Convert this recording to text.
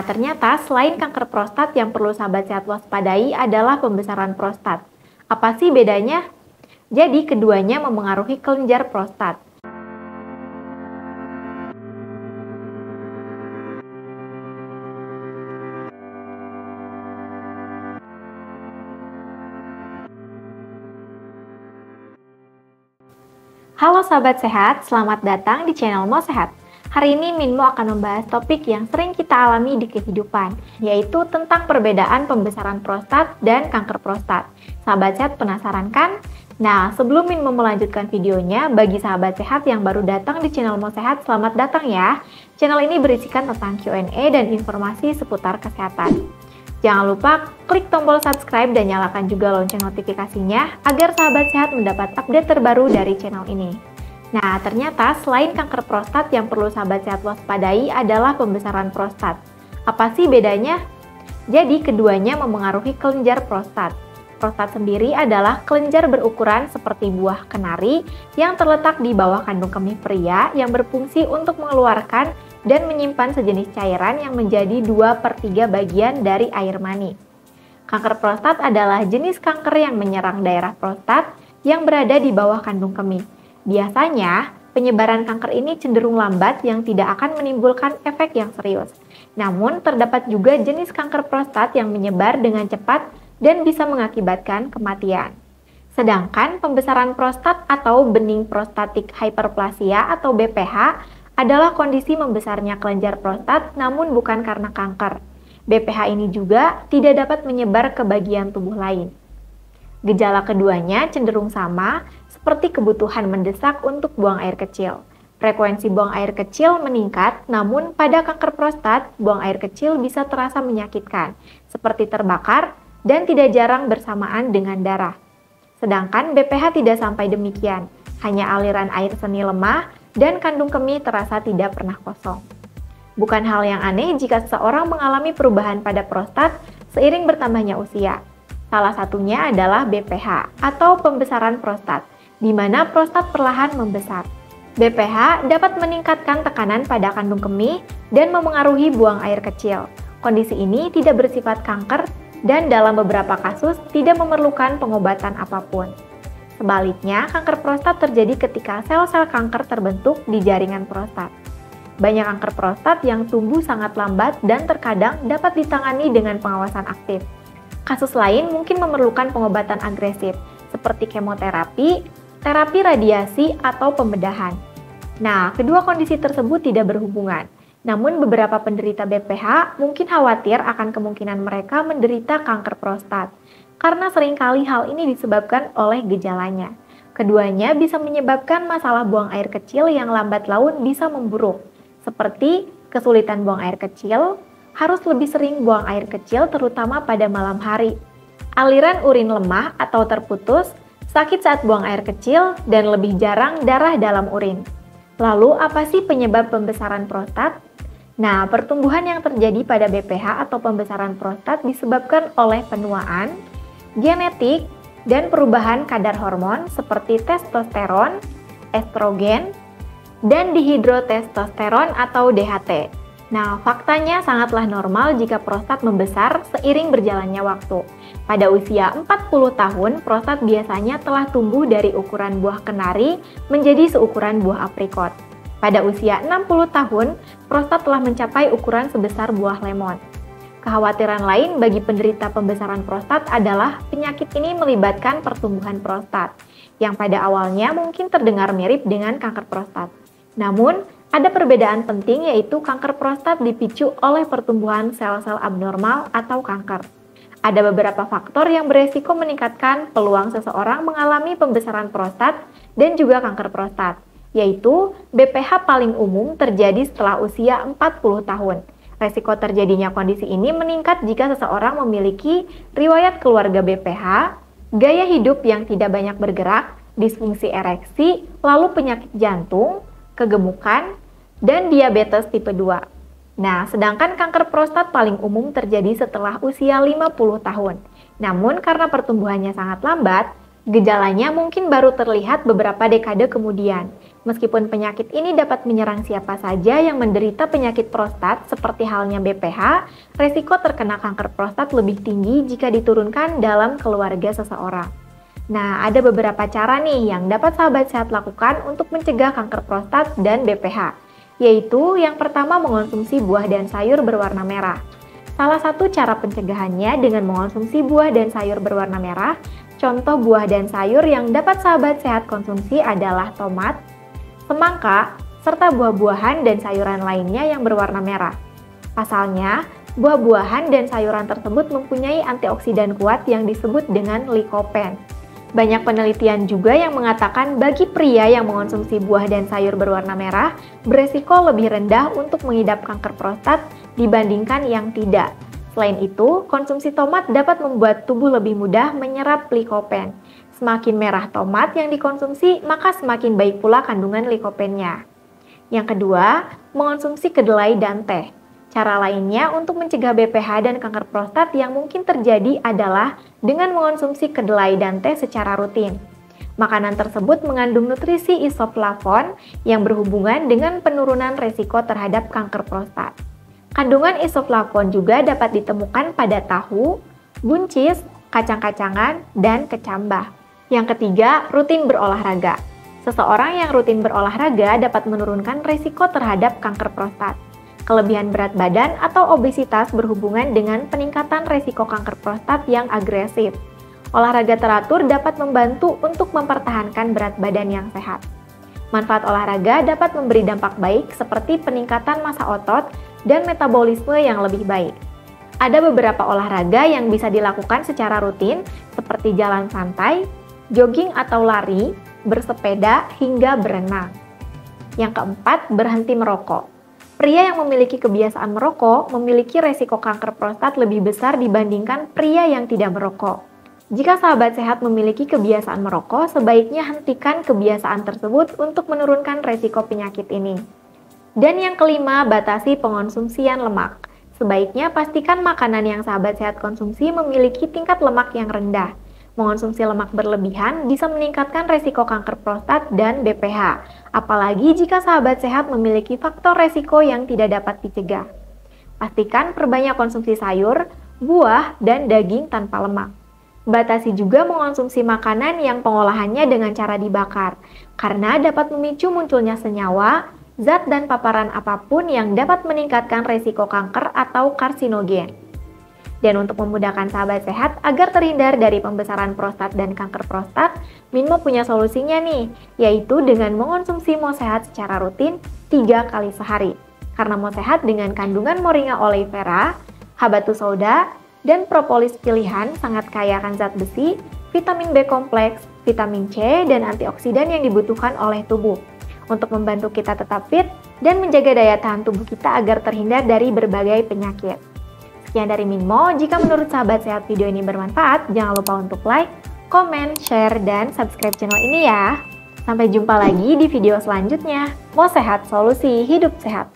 Nah, ternyata selain kanker prostat yang perlu sahabat sehat waspadai adalah pembesaran prostat. Apa sih bedanya? Jadi, keduanya memengaruhi kelenjar prostat. Halo sahabat sehat, selamat datang di channel Mo Sehat. Hari ini Minmo akan membahas topik yang sering kita alami di kehidupan, yaitu tentang perbedaan pembesaran prostat dan kanker prostat. Sahabat sehat penasaran kan? Nah, sebelum Minmo melanjutkan videonya, bagi sahabat sehat yang baru datang di channel Mo Sehat, selamat datang ya. Channel ini berisikan tentang Q&A dan informasi seputar kesehatan. Jangan lupa klik tombol subscribe dan nyalakan juga lonceng notifikasinya agar sahabat sehat mendapat update terbaru dari channel ini. Nah, ternyata selain kanker prostat yang perlu sahabat sehat waspadai adalah pembesaran prostat. Apa sih bedanya? Jadi, keduanya memengaruhi kelenjar prostat. Prostat sendiri adalah kelenjar berukuran seperti buah kenari yang terletak di bawah kandung kemih pria yang berfungsi untuk mengeluarkan dan menyimpan sejenis cairan yang menjadi 2/3 bagian dari air mani. Kanker prostat adalah jenis kanker yang menyerang daerah prostat yang berada di bawah kandung kemih. Biasanya, penyebaran kanker ini cenderung lambat yang tidak akan menimbulkan efek yang serius. Namun, terdapat juga jenis kanker prostat yang menyebar dengan cepat dan bisa mengakibatkan kematian. Sedangkan pembesaran prostat atau bening prostatic hyperplasia atau BPH adalah kondisi membesarnya kelenjar prostat namun bukan karena kanker. BPH ini juga tidak dapat menyebar ke bagian tubuh lain. Gejala keduanya cenderung sama, seperti kebutuhan mendesak untuk buang air kecil. Frekuensi buang air kecil meningkat, namun pada kanker prostat, buang air kecil bisa terasa menyakitkan, seperti terbakar dan tidak jarang bersamaan dengan darah. Sedangkan BPH tidak sampai demikian, hanya aliran air seni lemah dan kandung kemih terasa tidak pernah kosong. Bukan hal yang aneh jika seseorang mengalami perubahan pada prostat seiring bertambahnya usia. Salah satunya adalah BPH atau pembesaran prostat, di mana prostat perlahan membesar. BPH dapat meningkatkan tekanan pada kandung kemih dan memengaruhi buang air kecil. Kondisi ini tidak bersifat kanker dan dalam beberapa kasus tidak memerlukan pengobatan apapun. Sebaliknya, kanker prostat terjadi ketika sel-sel kanker terbentuk di jaringan prostat. Banyak kanker prostat yang tumbuh sangat lambat dan terkadang dapat ditangani dengan pengawasan aktif. Kasus lain mungkin memerlukan pengobatan agresif, seperti kemoterapi, terapi radiasi, atau pembedahan. Nah, kedua kondisi tersebut tidak berhubungan. Namun beberapa penderita BPH mungkin khawatir akan kemungkinan mereka menderita kanker prostat, karena seringkali hal ini disebabkan oleh gejalanya. Keduanya bisa menyebabkan masalah buang air kecil yang lambat laun bisa memburuk, seperti kesulitan buang air kecil, harus lebih sering buang air kecil terutama pada malam hari, aliran urin lemah atau terputus, sakit saat buang air kecil, dan lebih jarang darah dalam urin. Lalu, apa sih penyebab pembesaran prostat? Nah, pertumbuhan yang terjadi pada BPH atau pembesaran prostat disebabkan oleh penuaan, genetik, dan perubahan kadar hormon seperti testosteron, estrogen, dan dihidrotestosteron atau DHT. Nah, faktanya sangatlah normal jika prostat membesar seiring berjalannya waktu. Pada usia 40 tahun, prostat biasanya telah tumbuh dari ukuran buah kenari menjadi seukuran buah aprikot. Pada usia 60 tahun, prostat telah mencapai ukuran sebesar buah lemon. Kekhawatiran lain bagi penderita pembesaran prostat adalah penyakit ini melibatkan pertumbuhan prostat, yang pada awalnya mungkin terdengar mirip dengan kanker prostat. Namun, ada perbedaan penting yaitu kanker prostat dipicu oleh pertumbuhan sel-sel abnormal atau kanker. Ada beberapa faktor yang beresiko meningkatkan peluang seseorang mengalami pembesaran prostat dan juga kanker prostat, yaitu BPH paling umum terjadi setelah usia 40 tahun. Resiko terjadinya kondisi ini meningkat jika seseorang memiliki riwayat keluarga BPH, gaya hidup yang tidak banyak bergerak, disfungsi ereksi, lalu penyakit jantung, kegemukan, dan diabetes tipe 2. Nah, sedangkan kanker prostat paling umum terjadi setelah usia 50 tahun. Namun karena pertumbuhannya sangat lambat, gejalanya mungkin baru terlihat beberapa dekade kemudian. Meskipun penyakit ini dapat menyerang siapa saja yang menderita penyakit prostat seperti halnya BPH, resiko terkena kanker prostat lebih tinggi jika diturunkan dalam keluarga seseorang. Nah, ada beberapa cara nih yang dapat sahabat sehat lakukan untuk mencegah kanker prostat dan BPH, yaitu yang pertama mengonsumsi buah dan sayur berwarna merah. Salah satu cara pencegahannya dengan mengonsumsi buah dan sayur berwarna merah. Contoh buah dan sayur yang dapat sahabat sehat konsumsi adalah tomat, semangka, serta buah-buahan dan sayuran lainnya yang berwarna merah. Pasalnya, buah-buahan dan sayuran tersebut mempunyai antioksidan kuat yang disebut dengan lycopene. Banyak penelitian juga yang mengatakan bagi pria yang mengonsumsi buah dan sayur berwarna merah, beresiko lebih rendah untuk mengidap kanker prostat dibandingkan yang tidak. Selain itu, konsumsi tomat dapat membuat tubuh lebih mudah menyerap lycopene. Semakin merah tomat yang dikonsumsi, maka semakin baik pula kandungan lycopennya. Yang kedua, mengonsumsi kedelai dan teh. Cara lainnya untuk mencegah BPH dan kanker prostat yang mungkin terjadi adalah dengan mengonsumsi kedelai dan teh secara rutin. Makanan tersebut mengandung nutrisi isoflavon yang berhubungan dengan penurunan resiko terhadap kanker prostat. Kandungan isoflavon juga dapat ditemukan pada tahu, buncis, kacang-kacangan, dan kecambah. Yang ketiga, rutin berolahraga. Seseorang yang rutin berolahraga dapat menurunkan resiko terhadap kanker prostat. Kelebihan berat badan atau obesitas berhubungan dengan peningkatan resiko kanker prostat yang agresif. Olahraga teratur dapat membantu untuk mempertahankan berat badan yang sehat. Manfaat olahraga dapat memberi dampak baik seperti peningkatan massa otot dan metabolisme yang lebih baik. Ada beberapa olahraga yang bisa dilakukan secara rutin seperti jalan santai, jogging atau lari, bersepeda, hingga berenang. Yang keempat, berhenti merokok. Pria yang memiliki kebiasaan merokok memiliki resiko kanker prostat lebih besar dibandingkan pria yang tidak merokok. Jika sahabat sehat memiliki kebiasaan merokok, sebaiknya hentikan kebiasaan tersebut untuk menurunkan resiko penyakit ini. Dan yang kelima, batasi pengonsumsian lemak. Sebaiknya pastikan makanan yang sahabat sehat konsumsi memiliki tingkat lemak yang rendah. Mengonsumsi lemak berlebihan bisa meningkatkan resiko kanker prostat dan BPH, apalagi jika sahabat sehat memiliki faktor resiko yang tidak dapat dicegah. Pastikan perbanyak konsumsi sayur, buah, dan daging tanpa lemak. Batasi juga mengonsumsi makanan yang pengolahannya dengan cara dibakar, karena dapat memicu munculnya senyawa, zat dan paparan apapun yang dapat meningkatkan resiko kanker atau karsinogen. Dan untuk memudahkan sahabat sehat agar terhindar dari pembesaran prostat dan kanker prostat, Minmo punya solusinya nih, yaitu dengan mengonsumsi Mosehat secara rutin 3 kali sehari. Karena Mosehat dengan kandungan Moringa oleifera, habatus sauda, dan propolis pilihan sangat kaya akan zat besi, vitamin B kompleks, vitamin C, dan antioksidan yang dibutuhkan oleh tubuh untuk membantu kita tetap fit dan menjaga daya tahan tubuh kita agar terhindar dari berbagai penyakit. Sekian dari Minmo, jika menurut sahabat sehat video ini bermanfaat, jangan lupa untuk like, komen, share, dan subscribe channel ini ya. Sampai jumpa lagi di video selanjutnya. Mo Sehat, solusi hidup sehat.